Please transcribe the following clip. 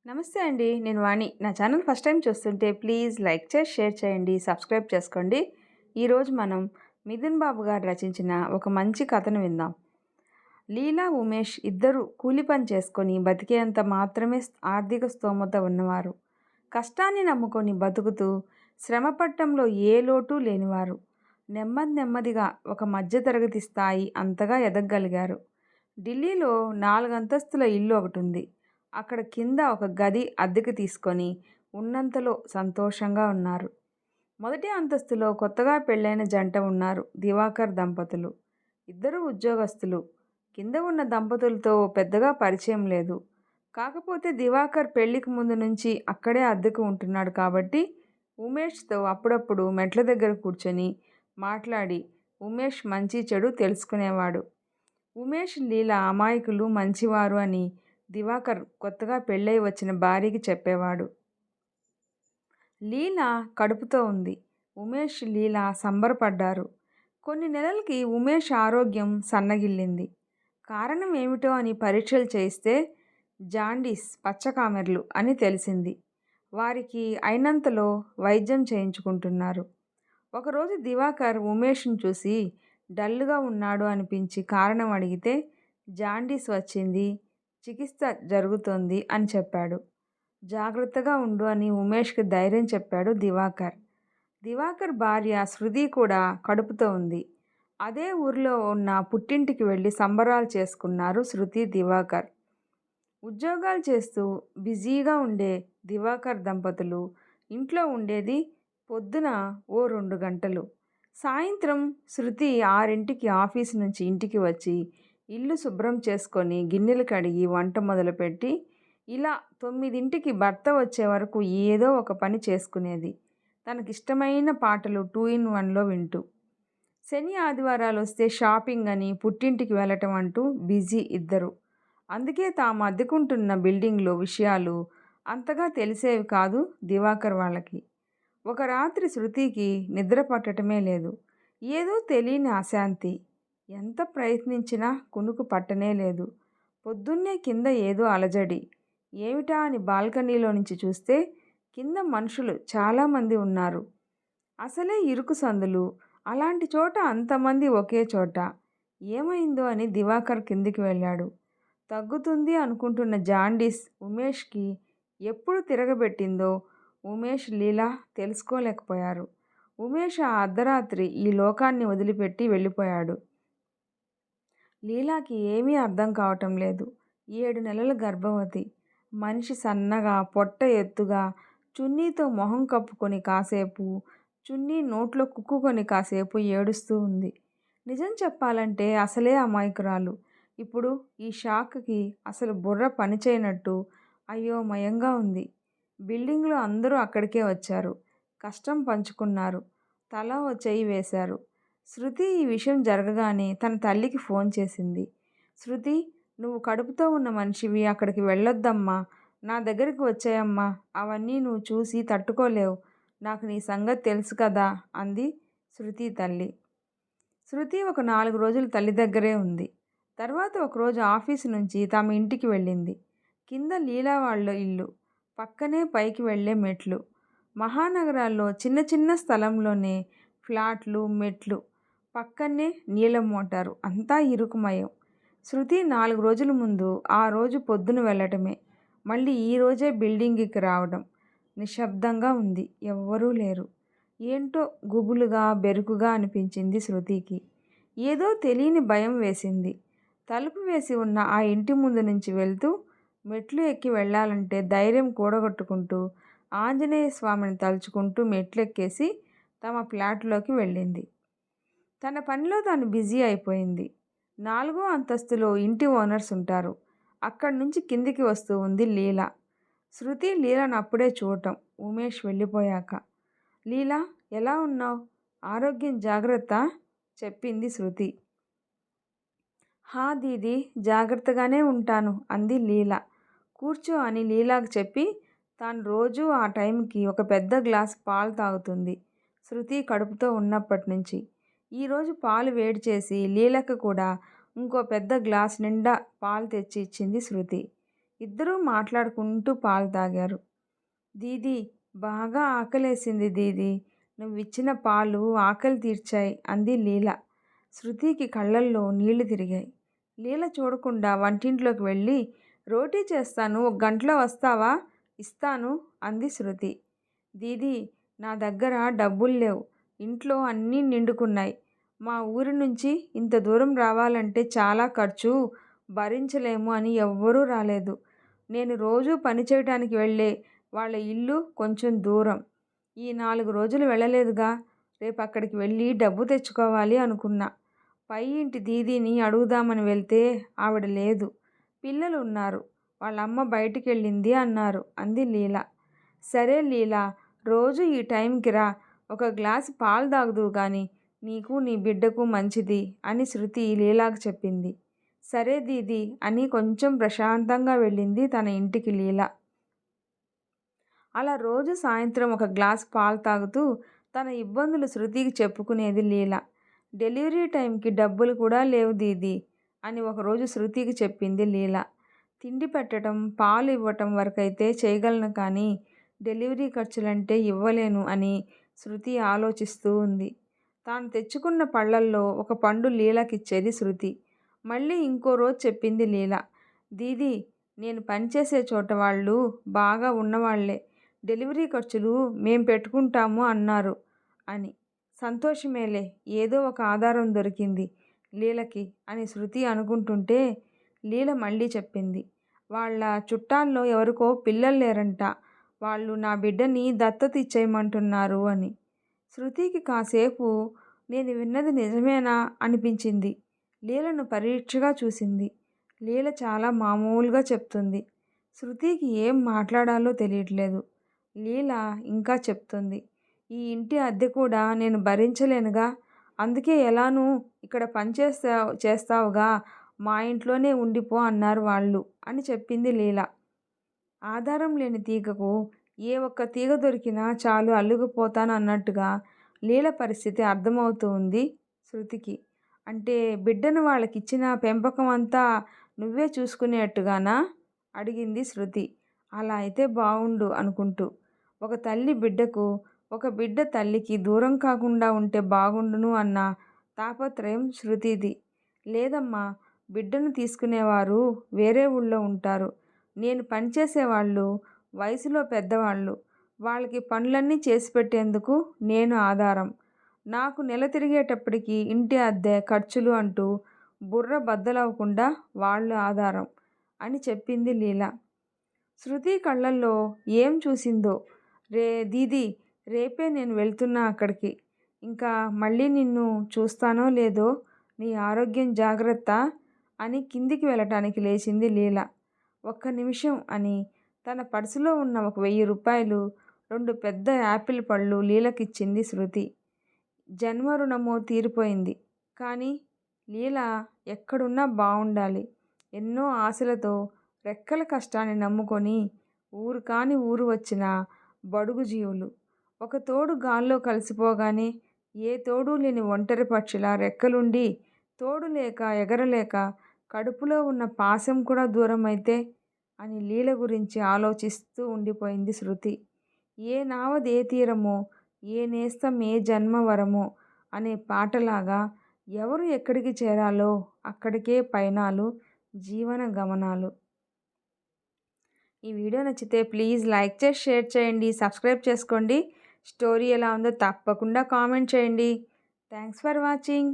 నమస్తే అండి. నేను వాణి. నా ఛానల్ ఫస్ట్ టైం చూస్తుంటే ప్లీజ్ లైక్ చేసి, షేర్ చేయండి, సబ్స్క్రైబ్ చేసుకోండి. ఈరోజు మనం మిథున్ బాబు గారు రచించిన ఒక మంచి కథను విందాం. లీలా, ఉమేష్ ఇద్దరు కూలి పని చేసుకొని బతికేంత మాత్రమే ఆర్థిక స్తోమత ఉన్నవారు. కష్టాన్ని నమ్ముకొని బతుకుతూ శ్రమపడటంలో ఏ లోటు లేనివారు. నెమ్మదిగా ఒక మధ్యతరగతి స్థాయి అంతగా ఎదగగలిగారు. ఢిల్లీలో 4 అంతస్తుల ఇల్లు ఒకటుంది. అక్కడ కింద ఒక గది అద్దెకు తీసుకొని ఉన్నంతలో సంతోషంగా ఉన్నారు. మొదటి అంతస్తులో కొత్తగా పెళ్ళైన జంట ఉన్నారు, దివాకర్ దంపతులు. ఇద్దరు ఉద్యోగస్తులు. కింద ఉన్న దంపతులతో పెద్దగా పరిచయం లేదు. కాకపోతే దివాకర్ పెళ్లికి ముందు నుంచి అక్కడే అద్దెకు ఉంటున్నాడు కాబట్టి ఉమేష్తో అప్పుడప్పుడు మెట్ల దగ్గర కూర్చొని మాట్లాడి ఉమేష్ మంచి చెడు తెలుసుకునేవాడు. ఉమేష్, లీల అమాయకులు, మంచివారు అని దివాకర్ కొత్తగా పెళ్ళై వచ్చిన భార్యకి చెప్పేవాడు. లీల కడుపుతో ఉంది. ఉమేష్, లీల సంబరపడ్డారు. కొన్ని నెలలకి ఉమేష్ ఆరోగ్యం సన్నగిల్లింది. కారణం ఏమిటో అని పరీక్షలు చేయిస్తే జాండీస్, పచ్చకామెర్లు అని తెలిసింది. వారికి అయినంతలో వైద్యం చేయించుకుంటున్నారు. ఒకరోజు దివాకర్ ఉమేష్ను చూసి డల్గా ఉన్నాడు అనిపించి కారణం అడిగితే జాండీస్ వచ్చింది, చికిత్స జరుగుతోంది అని చెప్పాడు. జాగ్రత్తగా ఉండు అని ఉమేష్కి ధైర్యం చెప్పాడు దివాకర్. దివాకర్ భార్య శృతి కూడా కడుపుతో ఉంది. అదే ఊరిలో ఉన్న పుట్టింటికి వెళ్ళి సంబరాలు చేసుకున్నారు శృతి, దివాకర్. ఉద్యోగాలు చేస్తూ బిజీగా ఉండే దివాకర్ దంపతులు ఇంట్లో ఉండేది పొద్దున ఓ 2 గంటలు. సాయంత్రం శృతి 6ంటికి ఆఫీసు నుంచి ఇంటికి వచ్చి ఇల్లు శుభ్రం చేసుకొని గిన్నెలు కడిగి వంట మొదలుపెట్టి ఇలా 9ంటికి భర్త వచ్చే వరకు ఏదో ఒక పని చేసుకునేది. తనకిష్టమైన పాటలు 2 in 1లో వింటూ. శని ఆదివారాలు వస్తే షాపింగ్ అని, పుట్టింటికి వెళ్ళటం అంటూ బిజీ ఇద్దరు. అందుకే తాము అద్దెకుంటున్న బిల్డింగ్లో విషయాలు అంతగా తెలిసేవి కాదు దివాకర్ వాళ్ళకి. ఒక రాత్రి శృతికి నిద్ర పట్టటమే లేదు. ఏదో తెలియని అశాంతి. ఎంత ప్రయత్నించినా కునుకు పట్టనే లేదు. పొద్దున్నే కింద ఏదో అలజడి. ఏమిటా అని బాల్కనీలో నుంచి చూస్తే కింద మనుషులు చాలామంది ఉన్నారు. అసలే ఇరుకు సందులు. అలాంటి చోట అంతమంది ఒకే చోట. ఏమైందో అని దివాకర్ కిందికి వెళ్ళాడు. తగ్గుతుంది అనుకుంటున్న జాండీస్ ఉమేష్కి ఎప్పుడు తిరగబెట్టిందో ఉమేష్, లీల తెలుసుకోలేకపోయారు. ఉమేష్ ఆ అర్ధరాత్రి ఈ లోకాన్ని వదిలిపెట్టి వెళ్ళిపోయాడు. లీలాకి ఏమీ అర్థం కావటం లేదు. 7 నెలల గర్భవతి. మనిషి సన్నగా, పొట్ట ఎత్తుగా, చున్నీతో మొహం కప్పుకొని కాసేపు, చున్నీ నోట్లో కుక్కుకొని కాసేపు ఏడుస్తూ ఉంది. నిజం చెప్పాలంటే అసలే అమాయకురాలు. ఇప్పుడు ఈ షాక్కి అసలు బుర్ర పనిచేయనట్టు అయోమయంగా ఉంది. బిల్డింగ్లో అందరూ అక్కడికే వచ్చారు. కష్టం పంచుకున్నారు. తలా ఓ చెయ్యి వేశారు. శృతి ఈ విషయం జరగగానే తన తల్లికి ఫోన్ చేసింది. శృతి, నువ్వు కడుపుతో ఉన్న మనిషివి, అక్కడికి వెళ్ళొద్దమ్మా, నా దగ్గరికి వచ్చేయమ్మా, అవన్నీ నువ్వు చూసి తట్టుకోలేవు, నాకు నీ సంగతి తెలుసు కదా అంది శృతి తల్లి. శృతి ఒక 4 రోజులు తల్లి దగ్గరే ఉంది. తర్వాత ఒకరోజు ఆఫీసు నుంచి తమ ఇంటికి వెళ్ళింది. కింద లీలా వాళ్ళ ఇల్లు, పక్కనే పైకి వెళ్ళే మెట్లు. మహానగరాల్లో చిన్న చిన్న స్థలంలోనే ఫ్లాట్లు, మెట్లు, పక్కనే నీళ్ళ మోటారు, అంతా ఇరుకుమయం. శృతి 4 రోజుల ముందు ఆ రోజు పొద్దున వెళ్ళటమే, మళ్ళీ ఈ రోజే బిల్డింగ్కి రావడం. నిశ్శబ్దంగా ఉంది. ఎవ్వరూ లేరు. ఏంటో గుబులుగా, బెరుకుగా అనిపించింది శృతికి. ఏదో తెలియని భయం వేసింది. తలుపు వేసి ఉన్న ఆ ఇంటి ముందు నుంచి వెళ్తూ మెట్లు ఎక్కి వెళ్ళాలంటే ధైర్యం కూడగొట్టుకుంటూ ఆంజనేయ స్వామిని తలుచుకుంటూ మెట్లెక్కేసి తమ ఫ్లాట్లోకి వెళ్ళింది. తన పనిలో తాను బిజీ అయిపోయింది. 4వ అంతస్తులో ఇంటి ఓనర్స్ ఉంటారు. అక్కడి నుంచి కిందికి వస్తూ ఉంది లీల. శృతి లీలను అప్పుడే చూడటం, ఉమేష్ వెళ్ళిపోయాక. లీలా, ఎలా ఉన్నావు? ఆరోగ్యం జాగ్రత్త చెప్పింది శృతి. హా దీదీ, జాగ్రత్తగానే ఉంటాను అంది లీల. కూర్చో అని లీలాకు చెప్పి తాను రోజూ ఆ టైంకి ఒక పెద్ద గ్లాస్ పాలు తాగుతుంది శృతి కడుపుతో ఉన్నప్పటి నుంచి. ఈరోజు పాలు వేడి చేసి లీలకు కూడా ఇంకో పెద్ద గ్లాస్ నిండా పాలు తెచ్చి ఇచ్చింది శృతి. ఇద్దరూ మాట్లాడుకుంటూ పాలు తాగారు. దీదీ, బాగా ఆకలేసింది దీదీ, నువ్విచ్చిన పాలు ఆకలి తీర్చాయి అంది లీల. శృతికి కళ్ళల్లో నీళ్లు తిరిగాయి. లీల చూడకుండా వంటింట్లోకి వెళ్ళి, రోటీ చేస్తాను, ఒక గంటలో వస్తావా, ఇస్తాను అంది శృతి. దీదీ, నా దగ్గర డబ్బులు లేవు, ఇంట్లో అన్నీ నిండుకున్నాయి. మా ఊరి నుంచి ఇంత దూరం రావాలంటే చాలా ఖర్చు, భరించలేము అని ఎవ్వరూ రాలేదు. నేను రోజూ పని చేయటానికి వెళ్ళే వాళ్ళ ఇల్లు కొంచెం దూరం. ఈ 4 రోజులు వెళ్ళలేదుగా, రేపు అక్కడికి వెళ్ళి డబ్బు తెచ్చుకోవాలి అనుకున్నా. పై ఇంటి దీదీని అడుగుదామని వెళ్తే ఆవిడ లేదు. పిల్లలు ఉన్నారు, వాళ్ళమ్మ బయటికెళ్ళింది అన్నారు అంది లీల. సరే లీలా, రోజు ఈ టైంకి రా, ఒక గ్లాసు పాలు తాగుదువు గాని, నీకు నీ బిడ్డకు మంచిది అని శృతి లీలాకు చెప్పింది. సరే దీదీ అని కొంచెం ప్రశాంతంగా వెళ్ళింది తన ఇంటికి లీల. అలా రోజు సాయంత్రం ఒక గ్లాస్ పాలు తాగుతూ తన ఇబ్బందులు శృతికి చెప్పుకునేది లీల. డెలివరీ టైంకి డబ్బులు కూడా లేవు దీదీ అని ఒకరోజు శృతికి చెప్పింది లీల. తిండి పెట్టడం, పాలు ఇవ్వటం వరకైతే చేయగలను, కానీ డెలివరీ ఖర్చులంటే ఇవ్వలేను అని శృతి ఆలోచిస్తూ ఉంది. తాను తెచ్చుకున్న పళ్ళల్లో ఒక పండు లీలకిచ్చేది శృతి. మళ్ళీ ఇంకో రోజు చెప్పింది లీల. దీదీ, నేను పనిచేసే చోట వాళ్ళు బాగా ఉన్నవాళ్లే, డెలివరీ ఖర్చులు మేం పెట్టుకుంటాము అన్నారు అని. సంతోషమేలే, ఏదో ఒక ఆధారం దొరికింది లీలకి అని శృతి అనుకుంటుంటే లీల మళ్ళీ చెప్పింది. వాళ్ళ చుట్టాల్లో ఎవరికో పిల్లలు లేరంట, వాళ్ళు నా బిడ్డని దత్తత ఇచ్చేయమంటున్నారు అని. శృతికి కాసేపు నేను విన్నది నిజమేనా అనిపించింది. లీలను పరీక్షగా చూసింది. లీల చాలా మామూలుగా చెప్తుంది. శృతికి ఏం మాట్లాడాలో తెలియట్లేదు. లీల ఇంకా చెప్తుంది. ఈ ఇంటి అద్దె కూడా నేను భరించలేనుగా, అందుకే ఎలానూ ఇక్కడ చేస్తావుగా, మా ఇంట్లోనే ఉండిపో అన్నారు వాళ్ళు అని చెప్పింది లీల. ఆధారం లేని తీగకు ఏ ఒక్క తీగ దొరికినా చాలు అల్లుకుపోతాను అన్నట్టుగా లీల పరిస్థితి అర్థమవుతూ ఉంది శృతికి. అంటే బిడ్డను వాళ్ళకిచ్చిన పెంపకం అంతా నువ్వే చూసుకునేట్టుగానా అడిగింది శృతి. అలా అయితే బావుండు అనుకుంటూ. ఒక తల్లి బిడ్డకు, ఒక బిడ్డ తల్లికి దూరం కాకుండా ఉంటే బాగుండును అన్న తాపత్రయం శృతిది. లేదమ్మా, బిడ్డను తీసుకునేవారు వేరే ఊళ్ళో ఉంటారు. నేను పనిచేసేవాళ్ళు వయసులో పెద్దవాళ్ళు, వాళ్ళకి పనులన్నీ చేసి పెట్టేందుకు నేను ఆధారం. నాకు నెల తిరిగేటప్పటికి ఇంటి అద్దె, ఖర్చులు అంటూ బుర్ర బద్దలవ్వకుండా వాళ్ళు ఆధారం అని చెప్పింది లీల. శృతి కళ్ళల్లో ఏం చూసిందో. దీదీ, రేపే నేను వెళ్తున్నా అక్కడికి. ఇంకా మళ్ళీ నిన్ను చూస్తానో లేదో, నీ ఆరోగ్యం జాగ్రత్త అని కిందికి వెళ్ళటానికి లేచింది లీల. ఒక్క నిమిషం అని తన పర్సులో ఉన్న ఒక 1000 రూపాయలు, 2 పెద్ద యాపిల్ పళ్ళు లీలకిచ్చింది శృతి. జన్మ రుణమో తీరిపోయింది. కానీ లీల ఎక్కడున్నా బావుండాలి. ఎన్నో ఆశలతో, రెక్కల కష్టాన్ని నమ్ముకొని ఊరు కాని ఊరు వచ్చిన బడుగు జీవులు. ఒక తోడు గాల్లో కలిసిపోగానే ఏ తోడు లేని ఒంటరి పక్షిలా రెక్కలుండి తోడు లేక ఎగరలేక కడుపులో ఉన్న పాశం కూడా దూరమైతే అని లీల గురించి ఆలోచిస్తూ ఉండిపోయింది శృతి. ఏ నావదే తీరమో, ఏ నేస్తం ఏ జన్మ వరమో అనే పాటలాగా ఎవరు ఎక్కడికి చేరాలో అక్కడికే పయనాలు, జీవన గమనాలు. ఈ వీడియో నచ్చితే ప్లీజ్ లైక్ చేసి షేర్ చేయండి, సబ్స్క్రైబ్ చేసుకోండి. స్టోరీ ఎలా ఉందో తప్పకుండా కామెంట్ చేయండి. Thanks for watching.